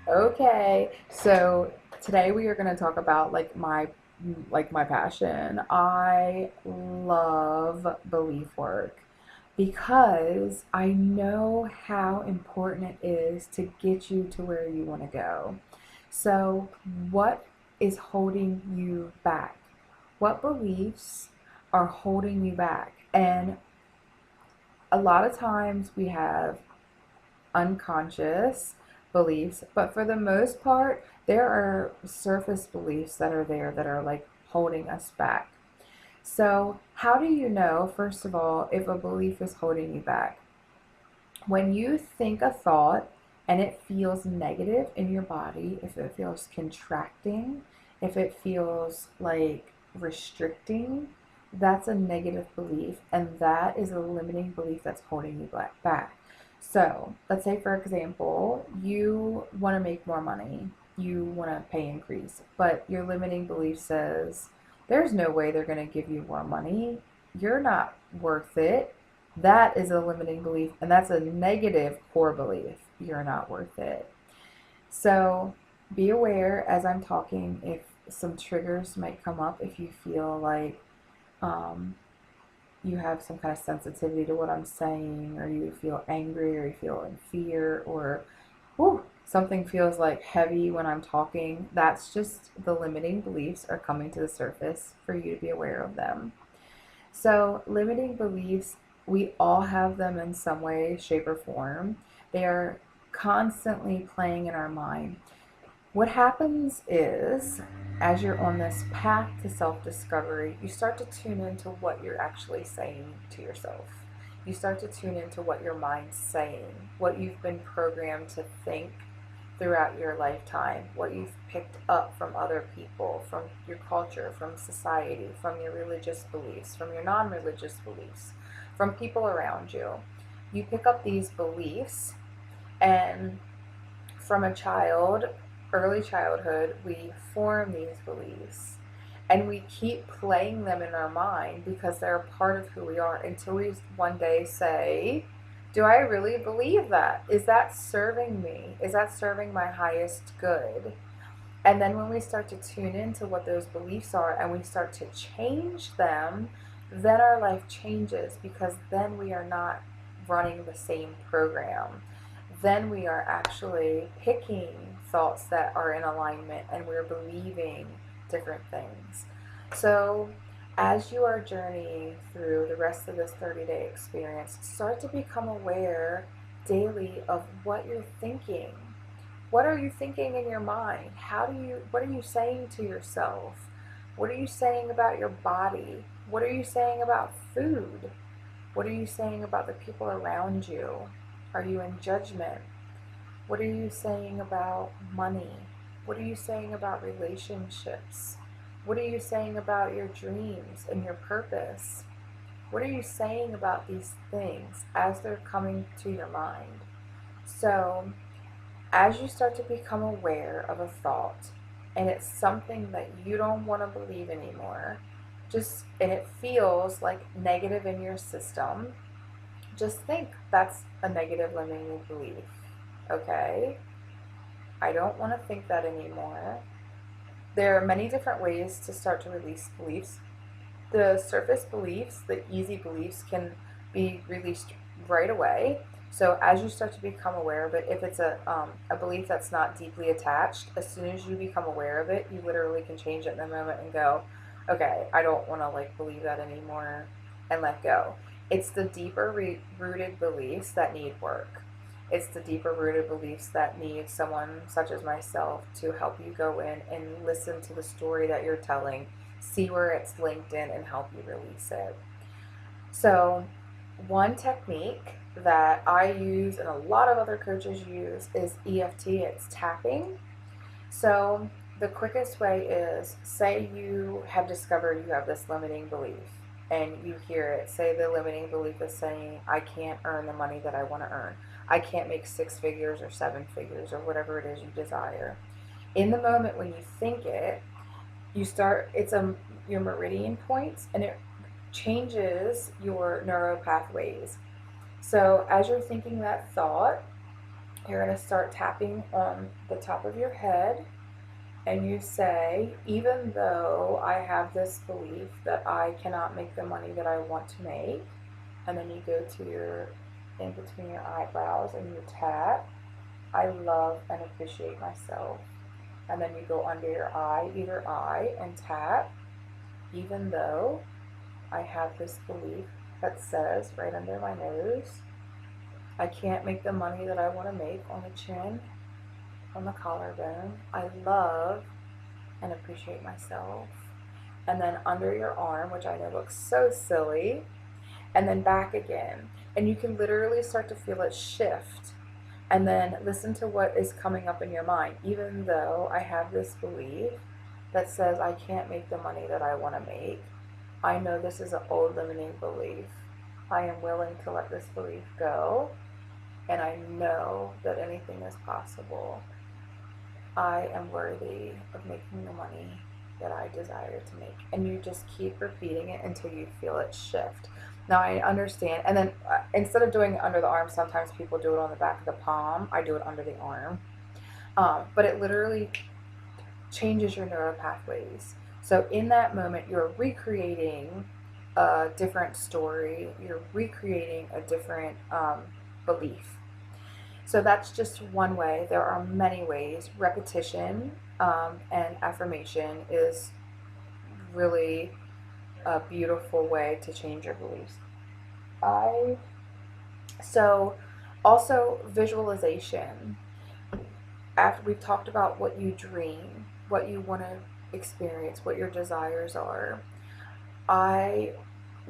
Okay, so today we are going to talk about my passion. I love belief work because I know how important it is to get you to where you want to go. So, what is holding you back? What beliefs are holding you back? And a lot of times we have unconscious beliefs, but for the most part, there are surface beliefs that are there that are like holding us back. So, how do you know, first of all, if a belief is holding you back? When you think a thought and it feels negative in your body, if it feels contracting, if it feels like restricting, that's a negative belief, and that is a limiting belief that's holding you back. So, let's say, for example, you want to make more money, you want a pay increase, but your limiting belief says, there's no way they're going to give you more money. You're not worth it. That is a limiting belief, and that's a negative core belief. You're not worth it. So be aware as I'm talking if some triggers might come up, if you feel like um, you have some kind of sensitivity to what I'm saying, or you feel angry, or you feel in fear, or whew, something feels like heavy when I'm talking. That's just the limiting beliefs are coming to the surface for you to be aware of them. So, limiting beliefs, we all have them in some way, shape, or form. They are constantly playing in our mind. What happens is, as you're on this path to self discovery, you start to tune into what you're actually saying to yourself. You start to tune into what your mind's saying, what you've been programmed to think throughout your lifetime, what you've picked up from other people, from your culture, from society, from your religious beliefs, from your non religious beliefs, from people around you. You pick up these beliefs, and from a child, early childhood, we form these beliefs. And we keep playing them in our mind because they're a part of who we are until we one day say, do I really believe that? Is that serving me? Is that serving my highest good? And then when we start to tune into what those beliefs are and we start to change them, then our life changes because then we are not running the same program. Then we are actually picking thoughts that are in alignment and we're believing different things. So, as you are journeying through the rest of this 30-day experience, start to become aware daily of what you're thinking. What are you thinking in your mind? What are you saying to yourself? What are you saying about your body? What are you saying about food? What are you saying about the people around you? Are you in judgment? What are you saying about money? What are you saying about relationships? What are you saying about your dreams and your purpose? What are you saying about these things as they're coming to your mind? So, as you start to become aware of a thought and it's something that you don't want to believe anymore, and it feels like negative in your system, just think that's a negative limiting belief. Okay? I don't want to think that anymore. There are many different ways to start to release beliefs. The surface beliefs, the easy beliefs, can be released right away. So as you start to become aware of it, if it's a belief that's not deeply attached, as soon as you become aware of it, you literally can change it in the moment and go, okay, I don't want to like believe that anymore, and let go. It's the deeper rooted beliefs that need work. It's the deeper rooted beliefs that need someone such as myself to help you go in and listen to the story that you're telling, see where it's linked in, and help you release it. So, one technique that I use and a lot of other coaches use is EFT, it's tapping. So, the quickest way is, say you have discovered you have this limiting belief and you hear it. Say the limiting belief is saying, I can't earn the money that I want to earn. I can't make 6 figures or 7 figures or whatever it is you desire. In the moment when you think it, your meridian points and it changes your neural pathways. So as you're thinking that thought, You're going to start tapping on the top of your head, and you say, even though I have this belief that I cannot make the money that I want to make, and then you go to your, in between your eyebrows, and you tap, I love and appreciate myself. And then you go under your eye, either eye, and tap, even though I have this belief that says right under my nose, I can't make the money that I want to make, on the chin, on the collarbone. I love and appreciate myself. And then under your arm, which I know looks so silly, and then back again. And you can literally start to feel it shift. And then listen to what is coming up in your mind. Even though I have this belief that says I can't make the money that I want to make, I know this is an old limiting belief. I am willing to let this belief go, and I know that anything is possible. I am worthy of making the money that I desire to make. And you just keep repeating it until you feel it shift. Now I understand. And then instead of doing it under the arm, sometimes people do it on the back of the palm. I do it under the arm. But it literally changes your neural pathways. So in that moment, you're recreating a different story. You're recreating a different belief. So that's just one way. There are many ways. Repetition and affirmation is really a beautiful way to change your beliefs. So also visualization. After we've talked about what you dream, what you want to experience, what your desires are, I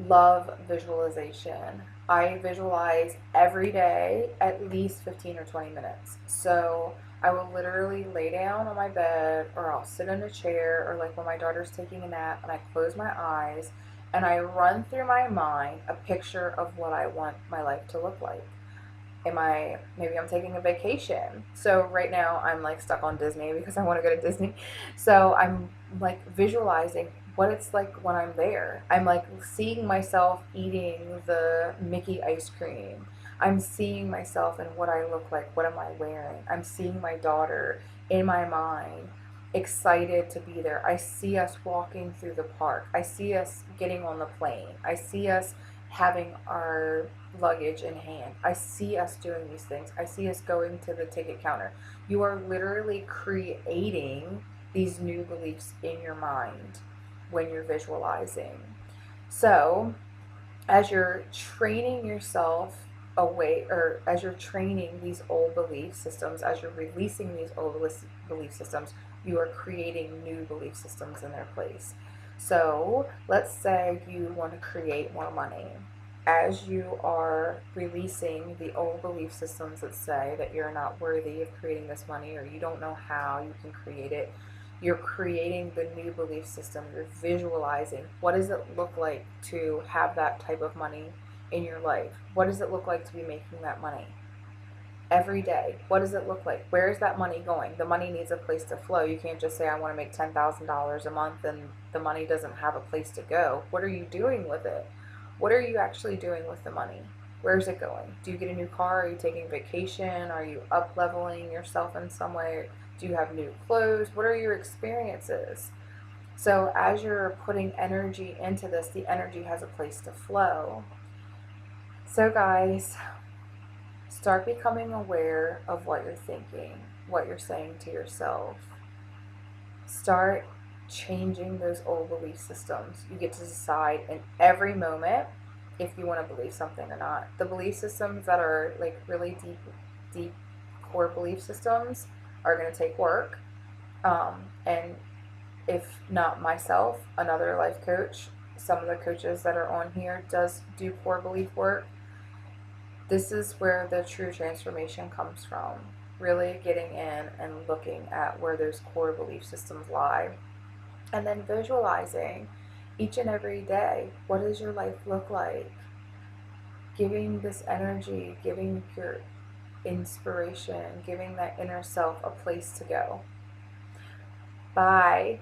love visualization. I visualize every day at least 15 or 20 minutes. So I will literally lay down on my bed, or I'll sit in a chair, or like when my daughter's taking a nap, and I close my eyes and I run through my mind a picture of what I want my life to look like. Maybe I'm taking a vacation. So right now I'm like stuck on Disney because I want to go to Disney. So I'm like visualizing what it's like when I'm there. I'm like seeing myself eating the Mickey ice cream. I'm seeing myself and what I look like. What am I wearing? I'm seeing my daughter in my mind, excited to be there. I see us walking through the park. I see us getting on the plane. I see us having our luggage in hand. I see us doing these things. I see us going to the ticket counter. You are literally creating these new beliefs in your mind when you're visualizing. So, as you're training yourself away, or as you're training these old belief systems, as you're releasing these old belief systems, you are creating new belief systems in their place. So, let's say you want to create more money. As you are releasing the old belief systems that say that you're not worthy of creating this money, or you don't know how you can create it, you're creating the new belief system. You're visualizing, what does it look like to have that type of money in your life? What does it look like to be making that money every day? What does it look like? Where is that money going? The money needs a place to flow. You can't just say, I want to make $10,000 a month, and the money doesn't have a place to go. What are you doing with it? What are you actually doing with the money? Where's it going? Do you get a new car? Are you taking vacation? Are you up leveling yourself in some way? Do you have new clothes? What are your experiences? So as you're putting energy into this, the energy has a place to flow. So guys, start becoming aware of what you're thinking, what you're saying to yourself. Start changing those old belief systems. You get to decide in every moment if you want to believe something or not. The belief systems that are like really deep core belief systems are going to take work. And if not myself, another life coach, some of the coaches that are on here does do core belief work. This is where the true transformation comes from. Really getting in and looking at where those core belief systems lie. And then visualizing each and every day, what does your life look like? Giving this energy, giving your inspiration, giving that inner self a place to go. Bye.